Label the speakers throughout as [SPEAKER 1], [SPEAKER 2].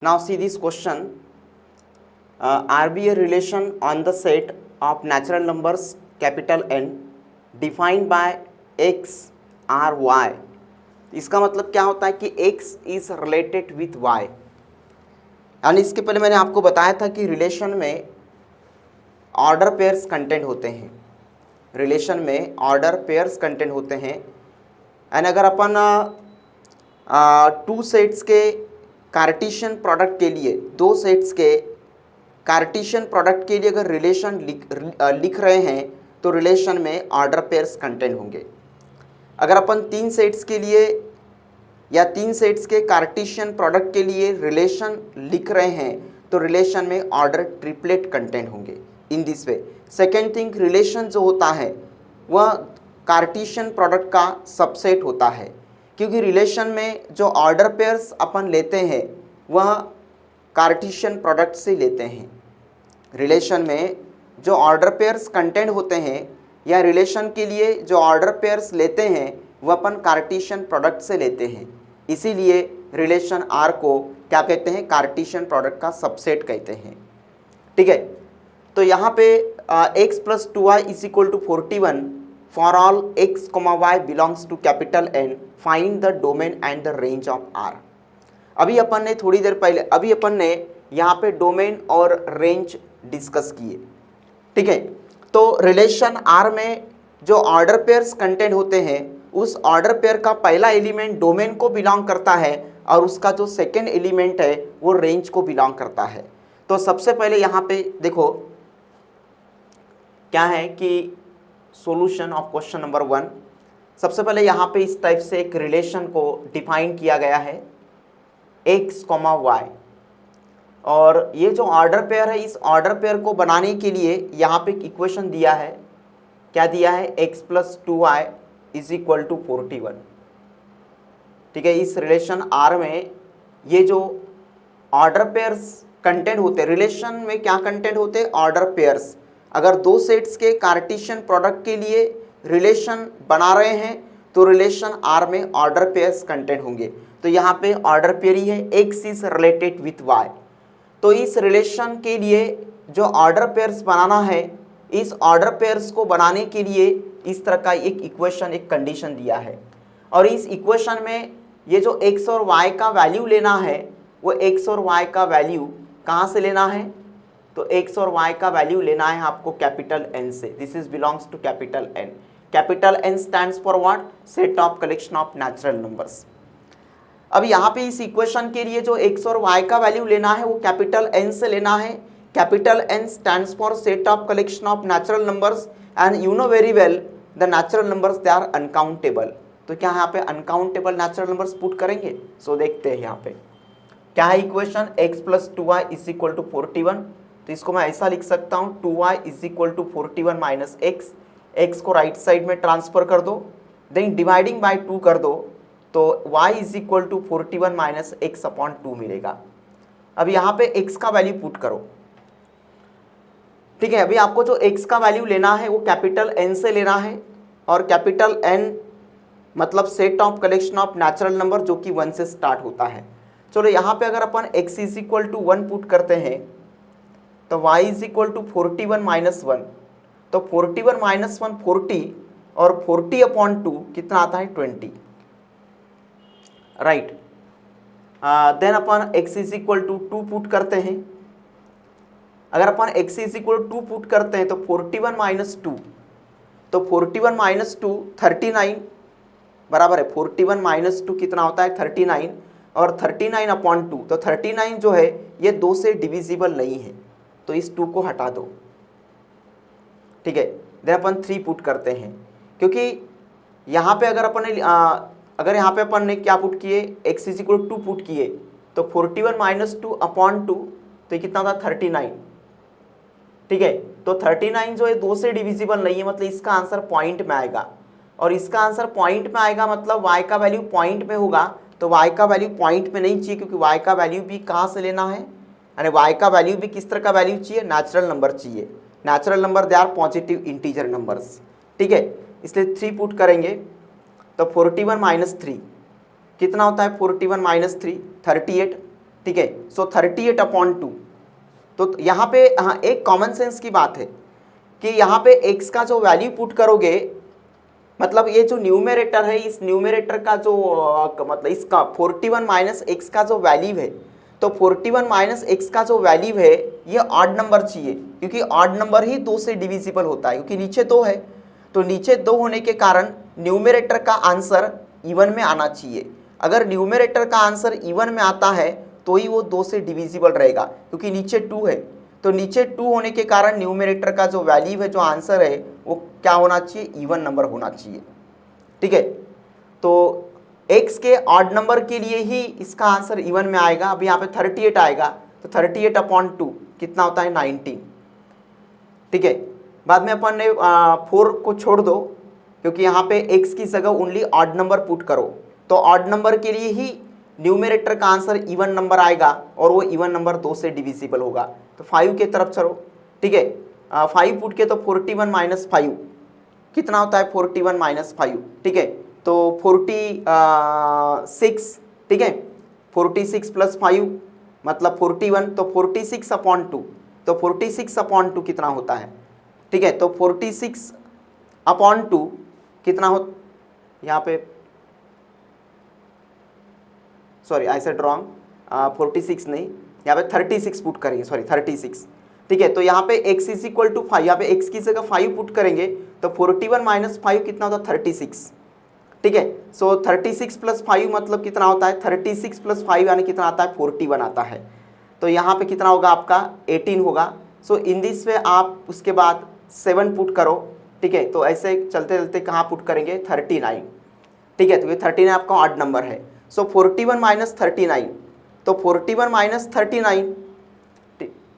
[SPEAKER 1] Now see this question. RB a relation on the set of natural numbers capital N defined by x r y. इसका मतलब क्या होता है कि x is related with y. यानी इसके पहले मैंने आपको बताया था कि रिलेशन में ऑर्डर पेयर्स कंटेंट होते हैं. रिलेशन में ऑर्डर पेयर्स कंटेंट होते हैं. एंड अगर अपन टू सेट्स के कार्टेशियन प्रोडक्ट के लिए, दो सेट्स के कार्टेशियन प्रोडक्ट के लिए अगर रिलेशन लिख रहे हैं तो रिलेशन में ऑर्डर पेयर्स कंटेंट होंगे. अगर अपन तीन सेट्स के लिए या तीन सेट्स के कार्टेशियन प्रोडक्ट के लिए रिलेशन लिख रहे हैं तो रिलेशन में ऑर्डर ट्रिपलेट कंटेंट होंगे. इन this way second thing, relation जो होता है वह कार्टेशियन प्रोडक्ट का सबसेट होता है, क्योंकि रिलेशन में जो ऑर्डर पेयर्स अपन लेते हैं वह कार्टेशियन प्रोडक्ट से लेते हैं. रिलेशन में जो ऑर्डर पेयर्स कंटेंट होते हैं या रिलेशन के लिए जो ऑर्डर पेयर्स लेते हैं वह अपन कार्टेशियन प्रोडक्ट से लेते हैं. इसीलिए रिलेशन आर को क्या कहते हैं? कार्टेशियन प्रोडक्ट का सबसेट कहते हैं. ठीक है, तो यहाँ पे x plus 2y is equal to 41 for all x, y belongs to capital N, find the domain and the range of R. अभी अपन ने थोड़ी देर पहले यहाँ पे डोमेन और रेंज डिस्कस किए. ठीक है, तो रिलेशन R में जो ऑर्डर पेयर्स कंटेंट होते हैं उस ऑर्डर पेयर का पहला एलिमेंट डोमेन को बिलोंग करता है और उसका जो सेकेंड एलिमेंट है वो रेंज को बिलोंग करता है. तो सबसे पहले यहाँ पे देखो क्या है कि सॉल्यूशन ऑफ क्वेश्चन नंबर 1. सबसे पहले यहाँ पे इस टाइप से एक रिलेशन को डिफाइन किया गया है x, y, और ये जो ऑर्डर पेयर है इस ऑर्डर पेयर को बनाने के लिए यहाँ पे एक इक्वेशन दिया है. क्या दिया है? x plus 2y is equal to 41. ठीक है, इस रिलेशन R में ये जो ऑर्डर पेयर्स कंटेंट होते हैं, रिलेशन में क्या कंटेंट होते हैं? Order pairs. अगर दो सेट्स के कार्टेशियन प्रोडक्ट के लिए रिलेशन बना रहे हैं तो रिलेशन R में ऑर्डर पेयर्स कंटेंट होंगे. तो यहाँ पे ऑर्डर पेयर ही है, x is related with y. तो इस रिलेशन के लिए जो ऑर्डर पेयर्स बनाना है, इस ऑर्डर पेयर्स को बनाने के लिए इस तरह का एक इक्वेशन, एक कंडीशन दिया है. और इस इक्वेशन में ये जो x और y का वैल्यू लेना है वो x और y का वैल्यू कहाँ से लेना है? तो x और y का वैल्यू लेना है आपको कैपिटल N से. This is belongs to capital N. Capital N stands for what? Set of collection of natural numbers. अब यहाँ पे इस इक्वेशन के लिए जो x और y का वैल्यू लेना है वो कैपिटल N से लेना है. Capital N stands for set of collection of natural numbers and you know very well the natural numbers they are uncountable. तो क्या यहाँ पे अनकाउंटेबल नेचुरल नंबर्स पुट करेंगे? सो देखते हैं यहाँ पे क्या है equation. x plus 2y is equal to 41. तो इसको मैं ऐसा लिख सकता हूँ 2y is equal to 41 minus x को राइट साइड में ट्रांसफर कर दो, देन डिवाइडिंग बाय 2 कर दो, तो y is equal to 41 minus x upon 2 मिलेगा. अब यहाँ पे x का वैल्यू पुट करो. ठीक है, अभी आपको जो x का वैल्यू लेना है वो कैपिटल N से लेना है, और कैपिटल N मतलब set of collection of natural number जो कि 1 से स्टार्ट होता है. चलो यहाँ पे अगर अपन x is equal to 1 put करते हैं तो y is equal to 41 minus 1. तो 41 माइनस 1 40, और 40 अपॉन 2 कितना आता है? 20. राइट. देन अपन x is equal to 2 put करते हैं. अगर अपन x is equal to 2 put करते हैं तो 41 माइनस 2, तो 41 माइनस 2 39 बराबर है. 41 माइनस 2 कितना होता है? 39, और 39 अपॉन 2, तो 39 जो है ये 2 से डिविजिबल नहीं है, तो इस 2 को हटा दो. ठीक है, देन अपन 3 पुट करते हैं, क्योंकि यहाँ पे अगर यहाँ पे अपन ने क्या पुट किए? x is equal to 2 put किए, तो 41 माइनस 2 अपॉन 2, तो ये कितना था? 39. ठीक है, तो 39 जो है 2 से डिविजिबल नहीं है, मतलब इसका आंसर पॉइंट में आएगा, और इसका आंसर पॉइंट में आएगा मतलब y का वैल्यू पॉइंट में होगा. तो y का वैल्यू पॉइंट में नहीं चाहिए, क्योंकि y का वैल्यू भी कहाँ से लेना है? यानी y का वैल्यू भी किस तरह का वैल्यू चाहिए? नेचुरल नंबर चाहिए. Natural number they are positive integer numbers. ठीक है, इसलिए 3 पुट करेंगे तो 41 माइनस 3 कितना होता है? 41 माइनस 3 38. ठीक है। सो 38/2। तो यहाँ पे हाँ एक कॉमन सेंस की बात है कि यहाँ पे x का जो वैल्यू पुट करोगे, मतलब ये जो न्यूमेरेटर है, इस न्यूमेरेटर का जो मतलब इसका 41 माइनस एक्स का जो वैल्यू है, तो 41 माइनस एक्स का जो वैल्यू है ये ऑड नंबर चाहिए, क्योंकि ऑड नंबर ही 2 से डिविजिबल होता है, क्योंकि नीचे 2 है, तो नीचे 2 होने के कारण न्यूमेरेटर का आंसर इवन में आना चाहिए। अगर न्यूमेरेटर का आंसर इवन में आता है तो ही वो 2 से डिविजिबल रहेगा, क्योंकि नीचे 2 है, तो नीचे 2 होने के कारण न्यूमेरेटर का जो वैल्यू है, जो आंसर है, वो क्या होना चाहिए, इवन नंबर होना चाहिए। ठीक है, तो x के ऑड नंबर के लिए ही इसका आंसर इवन में आएगा। अब यहाँ पे 38 आएगा, तो 38/2 कितना होता है, 19। ठीक है, बाद में अपन ने 4 को छोड़ दो, क्योंकि यहाँ पे x की जगह ओनली ऑड नंबर पुट करो, तो ऑड नंबर के लिए ही न्यूमेरेटर का आंसर इवन नंबर आएगा, और वो इवन नंबर 2 से डिविजिबल होगा। तो 5 के तरफ चलो। ठीक है, 5 पुट के तो 41 माइनस 5 कितना होता है, 41 माइनस 5। ठीक है, तो 46। ठीक है, 46 प्लस 5 मतलब 41, तो 46/2, तो 46/2 कितना होता है। ठीक है, तो 46/2 कितना हो, यहाँ पे सॉरी आई सेड रॉन्ग, 46 नहीं, यहाँ पे 36 पुट करेंगे, सॉरी 36। ठीक है, तो यहाँ पे x इज इक्वल टू 5, यहाँ पे x की जगह 5 पुट करेंगे, तो 41 माइनस 5 कितना होता है, 36। ठीक है, सो 36 प्लस 5 मतलब कितना होता है, 36 प्लस 5 यानी कितना आता है, 41 आता है। तो यहाँ पे कितना होगा आपका, 18 होगा। सो इन दिस वे आप उसके बाद 7 पुट करो। ठीक है, तो ऐसे चलते चलते कहाँ पुट करेंगे, 39। ठीक है, तो ये 39 आपका ऑड नंबर है। सो 41 माइनस 39, तो 41 माइनस 39,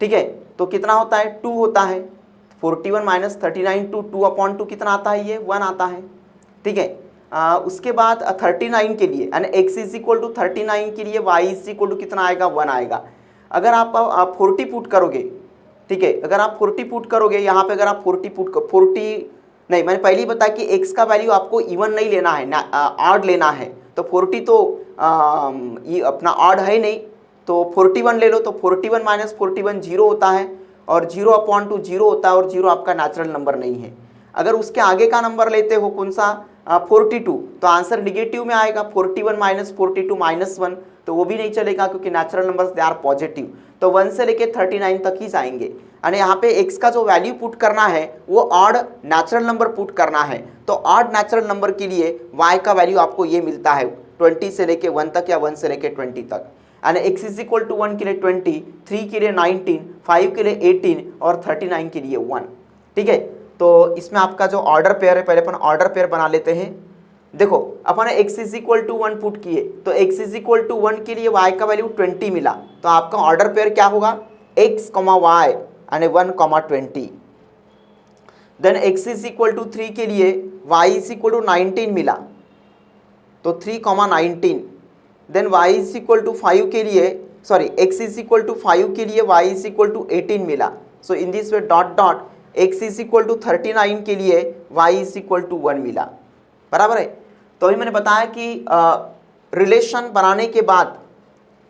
[SPEAKER 1] ठीक है, तो कितना होता है, 2 होता है। 41 माइनस 39 टू 2/2 कितना आता है, ये 1 आता है। ठीक है, उसके बाद 39 के लिए यानी x इज इक्वल टू 39 के लिए y इज इक्वल टू कितना आएगा, 1 आएगा। अगर आप 40 पुट करोगे, ठीक है, अगर आप 40 पुट करोगे, यहाँ पे अगर आप 40 नहीं, मैंने पहले ही बताया कि x का वैल्यू आपको इवन नहीं लेना है, ऑड लेना है, तो 40 तो ये अपना ऑड है नहीं, तो 41 ले लो, तो 41 माइनस 41 0 होता है, और 0/2 0 होता है, और 0 आपका नेचुरल नंबर नहीं है। अगर उसके आगे का नंबर लेते हो कौन सा, 42, तो आंसर निगेटिव में आएगा। 41 माइनस 42 -1, तो वो भी नहीं चलेगा, क्योंकि natural numbers they are positive, तो 1 से लेके 39 तक ही जाएंगे। यानी यहाँ पे x का जो वैल्यू पुट करना है वो ऑड नेचुरल नंबर पुट करना है, तो ऑड नेचुरल नंबर के लिए y का वैल्यू आपको ये मिलता है 20 से लेके 1 तक, या 1 से लेके 20 तक। यानी x इज इक्वल टू 1 के लिए 20, 3 के लिए 19, 5 के लिए 18, और 39 के लिए 1। ठीक है, तो इसमें आपका जो ऑर्डर पेयर है, पहले अपन ऑर्डर पेयर बना लेते हैं। देखो अपन x is equal to 1 put किए, तो x इज इक्वल टू 1 के लिए y का वैल्यू 20 मिला, तो आपका ऑर्डर पेयर क्या होगा, x, y यानी 1, 20। Then x is equal to 3 के लिए y इज इक्वल टू 19 मिला, तो 3, 19। Then y is equal to 5 के लिए, sorry x is equal to 5 के लिए y इज इक्वल टू 18 मिला। So in this way dot dot x is equal to 39 के लिए y इज इक्वल टू 1 मिला, बराबर है। तो अभी मैंने बताया कि रिलेशन बनाने के बाद,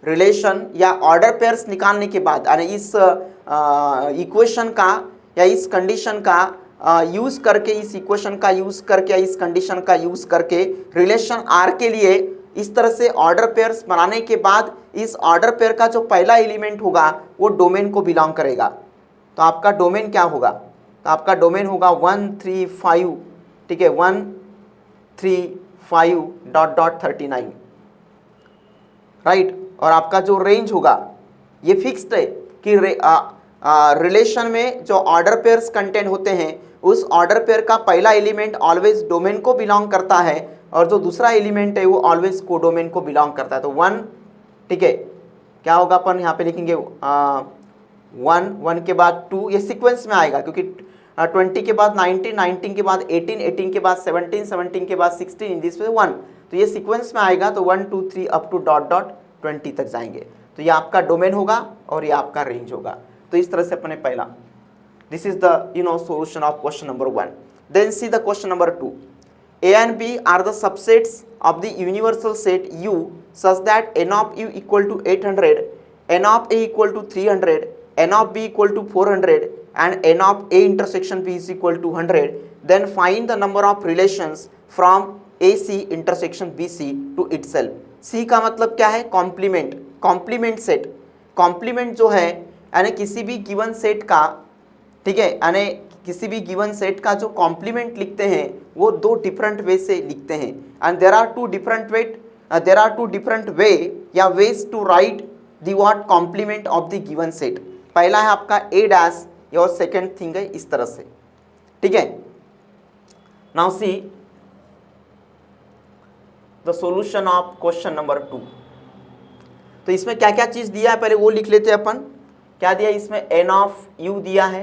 [SPEAKER 1] रिलेशन या ऑर्डर पेयर्स निकालने के बाद, यानी इस इक्वेशन का या इस कंडीशन का यूज करके, इस इक्वेशन का यूज करके, इस कंडीशन का यूज करके रिलेशन R के लिए इस तरह से ऑर्डर पेयर्स बनाने के बाद, इस ऑर्डर पेयर का जो पहला एलिमेंट होगा वो डोमेन को बिलोंग करेगा। तो आपका डोमेन क्या होगा, तो आपका डोमेन होगा 1, 3, 5। ठीक है, 1, 3, 5 डॉट डॉट 39, राइट। और आपका जो रेंज होगा ये फिक्स्ड है कि रिलेशन में जो ऑर्डर पेयर्स कंटेंट होते हैं, उस ऑर्डर पेयर का पहला एलिमेंट ऑलवेज डोमेन को बिलोंग करता है, और जो दूसरा एलिमेंट है वो ऑलवेज कोडोमेन को बिलोंग करता है। तो 1, ठीक है, क्या होगा, अपन यहाँ पे लिखेंगे 1, 1 के बाद 2, ये सीक्वेंस में आएगा, क्योंकि 20 के बाद 19, 19 के बाद 18, 18 के बाद 17, 17 के बाद 16, इन दिस वे 1, तो ये सीक्वेंस में आएगा। तो 1, 2, 3 अप टू डॉट डॉट 20 तक जाएंगे, तो ये आपका डोमेन होगा और ये आपका रेंज होगा। तो इस तरह से अपने पहला, this is the solution of question number 1। Then see the question number 2। A and B are the subsets of the universal set U such that n of U equal to 800 n of a equal to 300, n of b equal to 400 and n of a intersection b is equal to 100, then find the number of relations from AC intersection BC to itself. C का मतलब क्या है? Complement, complement set. Complement जो है यानी किसी भी given set का, ठीक है, यानी किसी भी गिवन सेट का जो कॉम्प्लीमेंट लिखते हैं वो दो डिफरेंट वे से लिखते हैं। And there are two different way या ways to write the what complement of the given set. पहला है आपका ए डैश और सेकेंड थिंग है इस तरह से, ठीक है। Now see the solution of question number 2। तो इसमें क्या क्या चीज दिया है पहले वो लिख लेते हैं अपन। क्या दिया इसमें? एन ऑफ यू दिया है,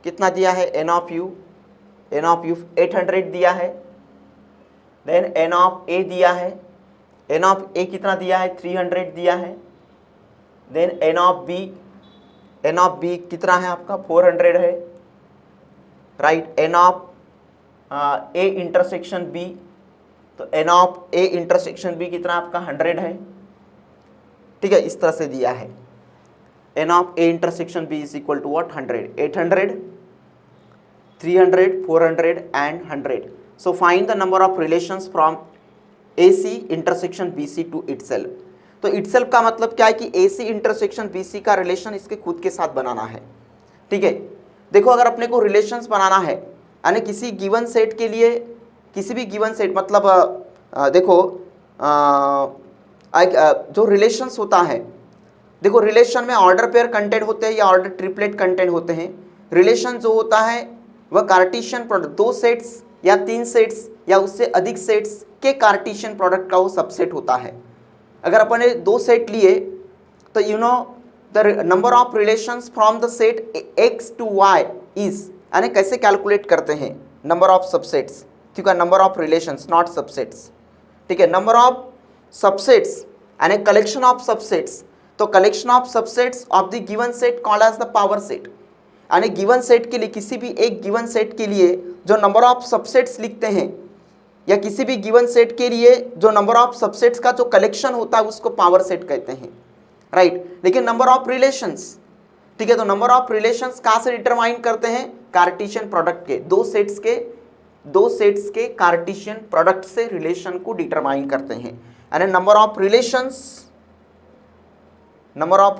[SPEAKER 1] कितना दिया है? एन ऑफ यू 800 दिया है। देन एन ऑफ ए दिया है, एन ऑफ ए कितना दिया है? 300 दिया है। देन एन ऑफ बी कितना है आपका? 400 है, right. N of A intersection B, तो n of A intersection B कितना आपका? 100 है, ठीक है, इस तरह से दिया है। N of A intersection B is equal to what? 100, 800, 300, 400 and 100. So find the number of relations from AC intersection BC to itself. तो itself का मतलब क्या है कि AC इंटरसेक्शन BC का रिलेशन इसके खुद के साथ बनाना है, ठीक है। देखो अगर अपने को रिलेशंस बनाना है यानी किसी गिवन सेट के लिए, किसी भी गिवन सेट मतलब देखो जो रिलेशंस होता है, देखो रिलेशन में ऑर्डर पेयर कंटेंट होते हैं या ऑर्डर ट्रिपलेट कंटेंट होते हैं। रिलेशन जो होता है वह कार्टेशियन प्रोडक्ट, दो सेट्स या तीन सेट्स या उससे अधिक सेट्स के कार्टेशियन प्रोडक्ट का वो सबसेट होता है। अगर अपन ने दो सेट लिए तो you know the number of relations from the set x to y is, यानी कैसे कैलकुलेट करते हैं? नंबर ऑफ सबसेट्स, क्योंकि number of relations not subsets, ठीक है। नंबर ऑफ सबसेट्स यानी कलेक्शन ऑफ सबसेट्स, तो collection of subsets of the given set called as the power set. यानी गिवन सेट के लिए, किसी भी एक गिवन सेट के लिए जो नंबर ऑफ सबसेट्स लिखते हैं या किसी भी गिवन सेट के लिए जो नंबर ऑफ सबसेट्स का जो कलेक्शन होता है उसको पावर सेट कहते हैं, राइट। लेकिन नंबर ऑफ रिलेशंस, ठीक है, तो नंबर ऑफ रिलेशंस कहाँ से डिटरमाइन करते हैं? कार्टेशियन प्रोडक्ट के, दो सेट्स के कार्टेशियन प्रोडक्ट से रिलेशन को डिटरमाइन करते हैं। यानी number of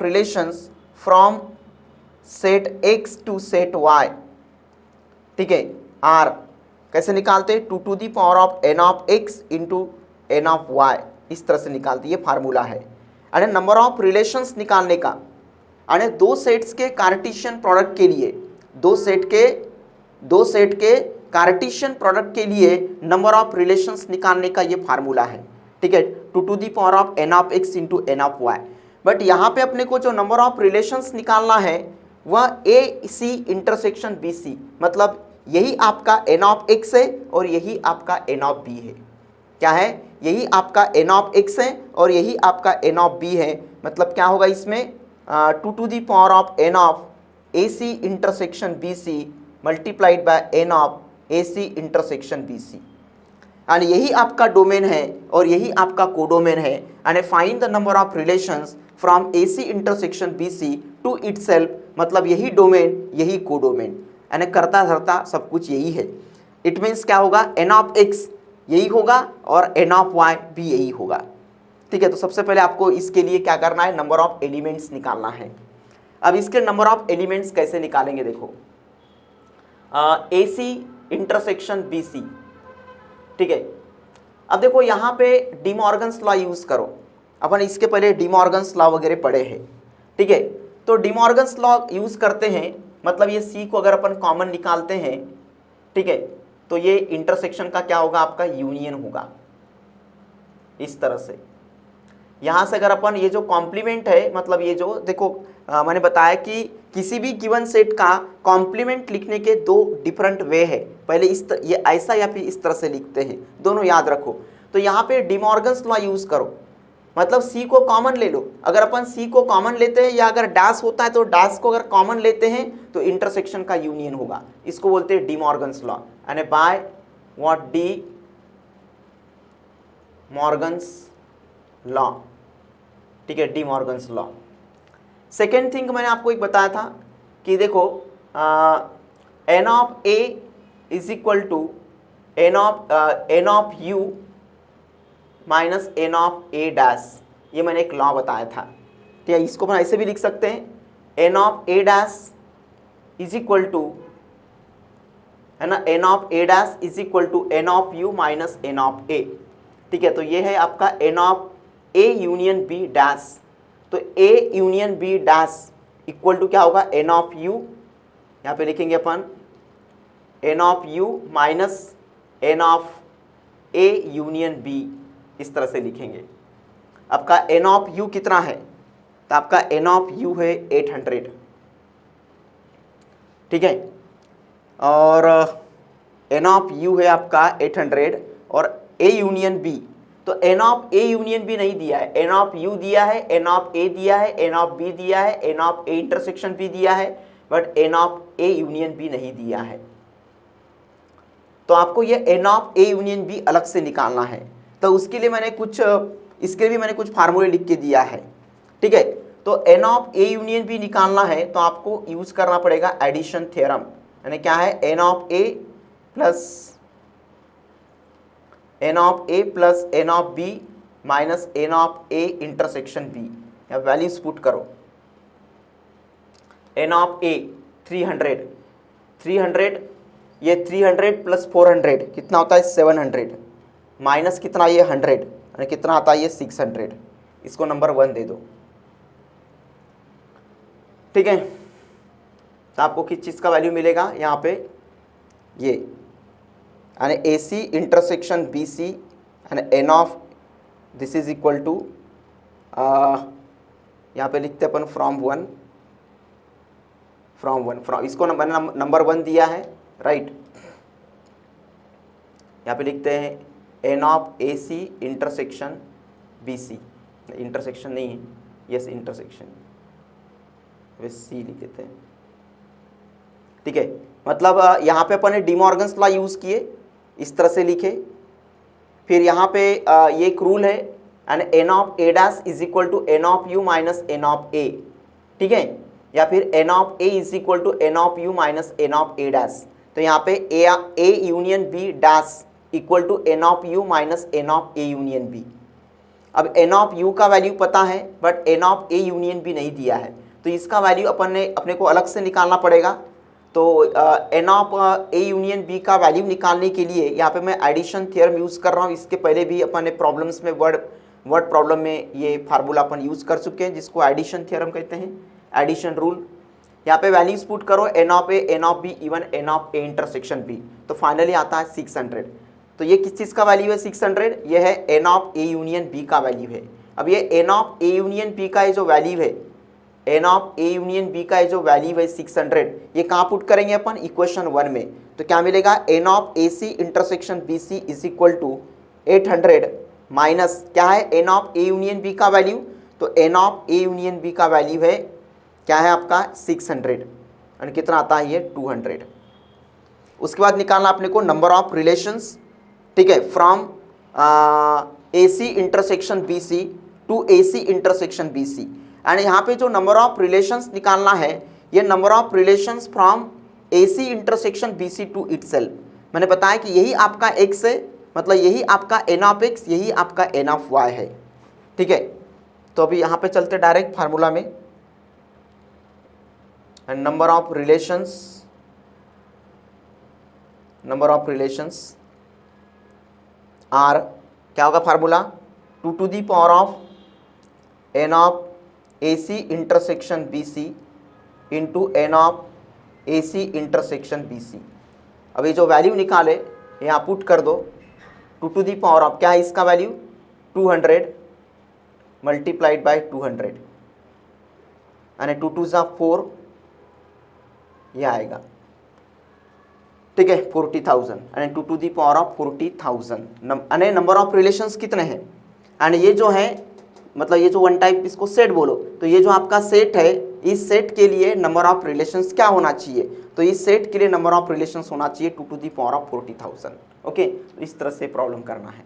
[SPEAKER 1] relations from set x to set y, ठीक है, r कैसे निकालते हैं? 2 to the power of n of x into n of y, इस तरह से निकालते हैं, ये फार्मूला है। यानी नंबर ऑफ रिलेशंस निकालने का, यानी दो सेट्स के कार्टेशियन प्रोडक्ट के लिए, दो सेट के कार्टेशियन प्रोडक्ट के लिए नंबर ऑफ रिलेशंस निकालने का ये फार्मूला है, ठीक है, 2 to the power of n of x into n of y। But यहाँ पे अपने को जो नंबर ऑफ रिलेशंस निकालना है वह AC इंटरसेक्शन BC, मतलब यही आपका n ऑफ x है और यही आपका n ऑफ b है। क्या है? यही आपका n ऑफ x है और यही आपका n ऑफ b है। मतलब क्या होगा इसमें? 2 to the power of n of AC intersection BC multiplied by n of AC intersection BC। यानी यही आपका डोमेन है और यही आपका कोडोमेन है। यानी find the number of relations from AC intersection BC to itself, मतलब यही डोमेन यही कोडोमेन, यानी करता धरता सब कुछ यही है। इट मीन्स क्या होगा? n ऑफ x यही होगा और n ऑफ y भी यही होगा, ठीक है। तो सबसे पहले आपको इसके लिए क्या करना है? नंबर ऑफ एलिमेंट्स निकालना है। अब इसके नंबर ऑफ एलिमेंट्स कैसे निकालेंगे? देखो AC इंटरसेक्शन BC, ठीक है। अब देखो यहाँ पे डी मॉर्गन्स लॉ यूज करो, अपन इसके पहले डी मॉर्गन्स लॉ वगैरह पढ़े हैं, ठीक है। तो डी मॉर्गन्स लॉ यूज करते हैं, मतलब ये C को अगर अपन कॉमन निकालते हैं, ठीक है, तो ये इंटरसेक्शन का क्या होगा? आपका यूनियन होगा, इस तरह से। यहाँ से अगर अपन ये जो कॉम्प्लीमेंट है, मतलब ये जो देखो मैंने बताया कि किसी भी गिवन सेट का कॉम्प्लीमेंट लिखने के दो डिफरेंट वे है। पहले ये ऐसा या फिर इस तरह से लिखते हैं, दोनों याद रखो। तो यहाँ पे डी मॉर्गन्स लॉ यूज करो, मतलब C को कॉमन ले लो। अगर अपन C को कॉमन लेते हैं या अगर डैश होता है तो डैश को अगर कॉमन लेते हैं तो इंटरसेक्शन का यूनियन होगा। इसको बोलते हैं डी मॉर्गन्स लॉ, यानी by what? De Morgan's law, ठीक है, De Morgan's law. Second thing मैंने आपको एक बताया था कि देखो n of A is equal to n of U minus n of A dash, ये मैंने एक लॉ बताया था। ठीक है, इसको हम ऐसे भी लिख सकते हैं, n of A dash is equal to, है ना, n of A dash is equal to n of U minus n of A. ठीक है, तो ये है आपका n of A union B dash. तो A union B dash equal to क्या होगा, एन ऑफ यू, यहाँ पे लिखेंगे अपन n of U minus n of A union B, इस तरह से लिखेंगे। आपका एन ऑफ यू कितना है, तो आपका एन ऑफ यू है 800। ठीक है, और एन ऑफ यू है आपका 800 और ए यूनियन बी, तो n of A union B नहीं दिया है, एन ऑफ यू दिया है, एन ऑफ ए दिया है, एन ऑफ बी दिया है, n of A intersection B दिया है, but n of A union B नहीं दिया है। तो आपको ये n of A union B अलग से निकालना है, तो उसके लिए मैंने कुछ, इसके भी मैंने कुछ फार्मूले लिख के दिया है। ठीक है, तो n of A union B निकालना है तो आपको यूज करना पड़ेगा एडिशन थ्योरम, यानी क्या है, n of A plus n of B minus n of A intersection B. या वैल्यूज पुट करो, एन ऑफ ए 300, ये 300 प्लस 400 कितना होता है 700, माइनस कितना ये 100, यानी कितना आता है ये 600। इसको नंबर 1 दे दो। ठीक है, तो आपको किस चीज़ का वैल्यू मिलेगा यहाँ पे, ये यानी A C intersection B C and n of this is equal to, यहाँ पे लिखते हैं अपन फ्रॉम वन, इसको नंबर 1 दिया है, राइट। यहाँ पे लिखते हैं n of A C intersection B C, intersection नहीं है, यस इंटरसेक्शन, वे सी लिख देते हैं। ठीक है, मतलब यहाँ पे अपन ने डी मॉर्गन्स लॉ यूज किए, इस तरह से लिखे। फिर यहाँ पे ये एक रूल है, and n of A dash is equal to n of U minus n of A. ठीक है, या फिर n of A is equal to n of U minus n of A dash. तो यहाँ पे A union B dash equal to n of U minus n of A union B. अब n of U का value पता है, but n of A union B नहीं दिया है, तो इसका वैल्यू अपने को अलग से निकालना पड़ेगा। तो n of A union B का वैल्यू निकालने के लिए यहाँ पे मैं एडिशन थ्योरम यूज़ कर रहा हूँ। इसके पहले भी अपन ने प्रॉब्लम्स में वर्ड प्रॉब्लम में ये फार्मूला अपन यूज़ कर चुके हैं, जिसको एडिशन थ्योरम कहते हैं, एडिशन रूल। यहाँ पे वैल्यूज पुट करो, n of A, n of B, even n of A intersection B, तो फाइनली आता है 600। तो ये किस चीज़ का वैल्यू है 600, ये है n of A union B का वैल्यू है। अब ये n of A union B का जो वैल्यू है, n of A union B का जो वैल्यू है 600, ये कहाँ पुट करेंगे अपन, इक्वेशन 1 में। तो क्या मिलेगा, n of A C intersection B C is equal to 800 minus क्या है, n of A union B का वैल्यू। तो n of A union B का वैल्यू है क्या है आपका 600, और कितना आता है ये 200। उसके बाद निकालना अपने को नंबर ऑफ रिलेशंस। ठीक है, from A C intersection B C to A C intersection B C. And यहाँ पे जो नंबर ऑफ रिलेशंस निकालना है, ये number of relations from A C intersection B C to itself. मैंने बताया कि यही आपका एक्स है, मतलब यही आपका एन ऑफ एक्स, यही आपका एन ऑफ वाई है। ठीक है, तो अभी यहाँ पे चलते डायरेक्ट फार्मूला में। And number of relations are, क्या होगा formula, 2 to the power of n of A C intersection B C into n of A C intersection B C. अभी जो वैल्यू निकाले यहाँ पुट कर दो, 2 to the power ऑफ क्या है इसका वैल्यू 200 मल्टीप्लाइड बाई 200, यानी 2 2 जा 4, ये आएगा। ठीक है, 40,000, यानी 2 to the power ऑफ 40,000। यानी नंबर ऑफ रिलेशंस कितने हैं, एंड ये जो है मतलब ये जो वन टाइप, इसको सेट बोलो, तो ये जो आपका सेट है, इस सेट के लिए नंबर ऑफ रिलेशंस क्या होना चाहिए, तो इस सेट के लिए नंबर ऑफ रिलेशंस होना चाहिए 2 to the power of 40,000। Okay, इस तरह से प्रॉब्लम करना है।